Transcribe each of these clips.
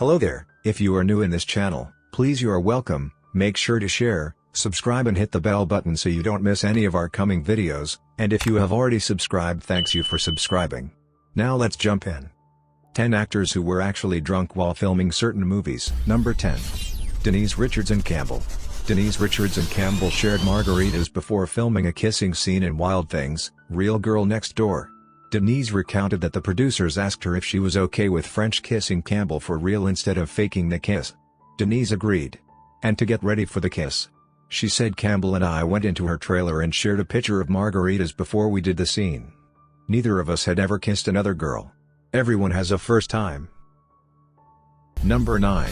Hello there, if you are new in this channel, please you are welcome, make sure to share, subscribe and hit the bell button so you don't miss any of our coming videos, and if you have already subscribed, thanks you for subscribing. Now let's jump in. 10 actors who were actually drunk while filming certain movies. Number 10. Denise Richards and Campbell. Denise Richards and Campbell shared margaritas before filming a kissing scene in Wild Things, Real Girl Next Door. Denise recounted that the producers asked her if she was okay with French kissing Campbell for real instead of faking the kiss. Denise agreed. And to get ready for the kiss, she said, Campbell and I went into her trailer and shared a pitcher of margaritas before we did the scene. Neither of us had ever kissed another girl. Everyone has a first time. Number 9.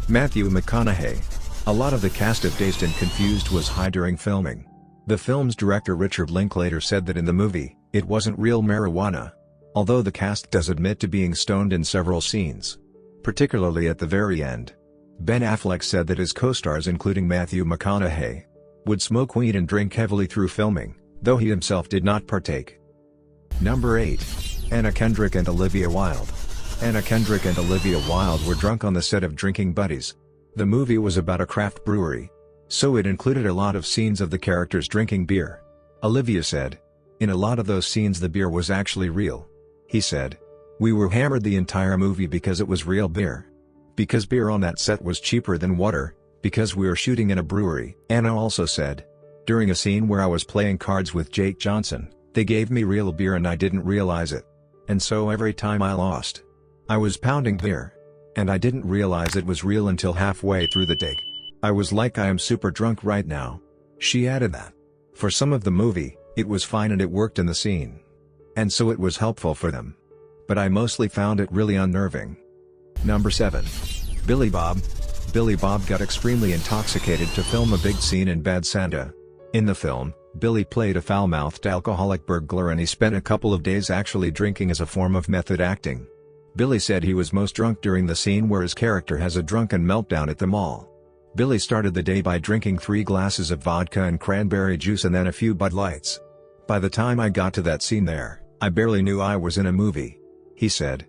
Matthew McConaughey. A lot of the cast of Dazed and Confused was high during filming. The film's director Richard Linklater said that in the movie, it wasn't real marijuana. Although the cast does admit to being stoned in several scenes, particularly at the very end. Ben Affleck said that his co-stars, including Matthew McConaughey, would smoke weed and drink heavily through filming, though he himself did not partake. Number 8. Anna Kendrick and Olivia Wilde. Anna Kendrick and Olivia Wilde were drunk on the set of Drinking Buddies. The movie was about a craft brewery, so it included a lot of scenes of the characters drinking beer. Olivia said, in a lot of those scenes the beer was actually real. He said, we were hammered the entire movie because it was real beer. Because beer on that set was cheaper than water, because we were shooting in a brewery. Anna also said, during a scene where I was playing cards with Jake Johnson, they gave me real beer and I didn't realize it. And so every time I lost, I was pounding beer. And I didn't realize it was real until halfway through the take. I was like, I am super drunk right now. She added that for some of the movie, it was fine and it worked in the scene. And so it was helpful for them. But I mostly found it really unnerving. Number 7. Billy Bob. Billy Bob got extremely intoxicated to film a big scene in Bad Santa. In the film, Billy played a foul-mouthed alcoholic burglar and he spent a couple of days actually drinking as a form of method acting. Billy said he was most drunk during the scene where his character has a drunken meltdown at the mall. Billy started the day by drinking 3 glasses of vodka and cranberry juice and then a few Bud Lights. By the time I got to that scene there, I barely knew I was in a movie, he said.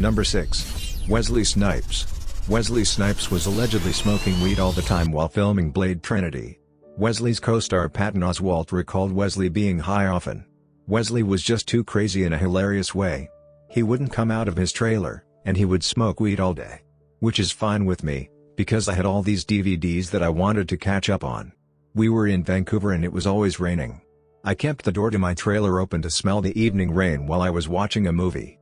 Number 6. Wesley Snipes. Wesley Snipes was allegedly smoking weed all the time while filming Blade Trinity. Wesley's co-star Patton Oswalt recalled Wesley being high often. Wesley was just too crazy in a hilarious way. He wouldn't come out of his trailer, and he would smoke weed all day. Which is fine with me, because I had all these DVDs that I wanted to catch up on. We were in Vancouver and it was always raining. I kept the door to my trailer open to smell the evening rain while I was watching a movie.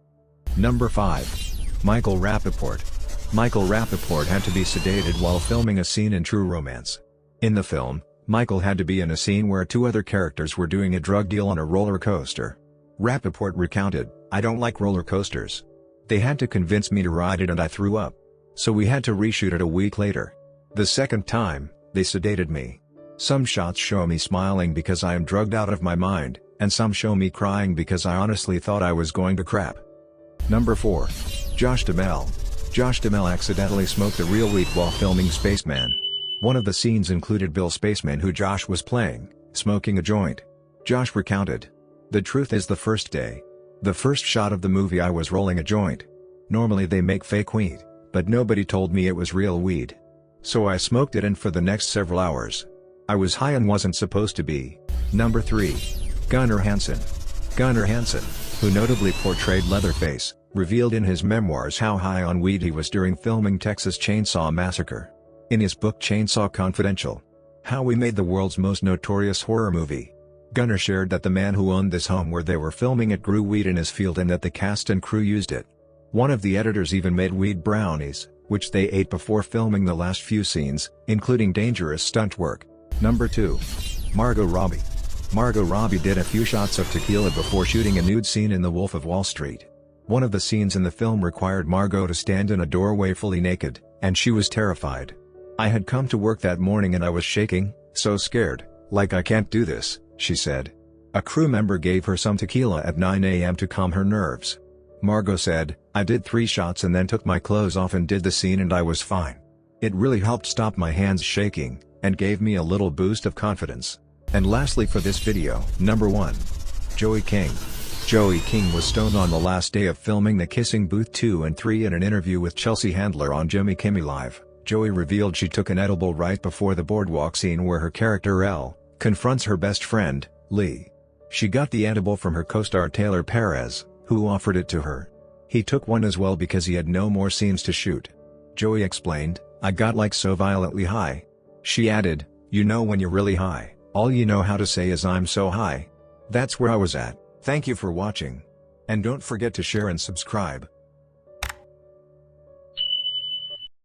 Number 5. Michael Rapaport. Michael Rapaport had to be sedated while filming a scene in True Romance. In the film, Michael had to be in a scene where 2 other characters were doing a drug deal on a roller coaster. Rapaport recounted, I don't like roller coasters. They had to convince me to ride it and I threw up. So we had to reshoot it a week later. The second time, they sedated me. Some shots show me smiling because I am drugged out of my mind, and some show me crying because I honestly thought I was going to crap. Number 4. Josh DeMel. Josh DeMel accidentally smoked a real weed while filming Spaceman. One of the scenes included Bill Spaceman, who Josh was playing, smoking a joint. Josh recounted, the truth is the first day, the first shot of the movie, I was rolling a joint. Normally they make fake weed, but nobody told me it was real weed. So I smoked it and for the next several hours, I was high and wasn't supposed to be. Number 3. Gunnar Hansen. Gunnar Hansen, who notably portrayed Leatherface, revealed in his memoirs how high on weed he was during filming Texas Chainsaw Massacre. In his book Chainsaw Confidential, How We Made the World's Most Notorious Horror Movie, Gunnar shared that the man who owned this home where they were filming it grew weed in his field and that the cast and crew used it. One of the editors even made weed brownies, which they ate before filming the last few scenes, including dangerous stunt work. Number 2. Margot Robbie. Margot Robbie did a few shots of tequila before shooting a nude scene in The Wolf of Wall Street. One of the scenes in the film required Margot to stand in a doorway fully naked, and she was terrified. I had come to work that morning and I was shaking, so scared, like I can't do this, she said. A crew member gave her some tequila at 9 a.m. to calm her nerves. Margot said, I did 3 shots and then took my clothes off and did the scene and I was fine. It really helped stop my hands shaking, and gave me a little boost of confidence. And lastly for this video, number 1. Joey King. Joey King was stoned on the last day of filming The Kissing Booth 2 and 3. In an interview with Chelsea Handler on Jimmy Kimmel Live, Joey revealed she took an edible right before the boardwalk scene where her character Elle confronts her best friend, Lee. She got the edible from her co-star Taylor Perez, who offered it to her. He took one as well because he had no more scenes to shoot. Joey explained, "I got like so violently high." She added, "You know when you're really high, all you know how to say is 'I'm so high.' That's where I was at." Thank you for watching. And don't forget to share and subscribe.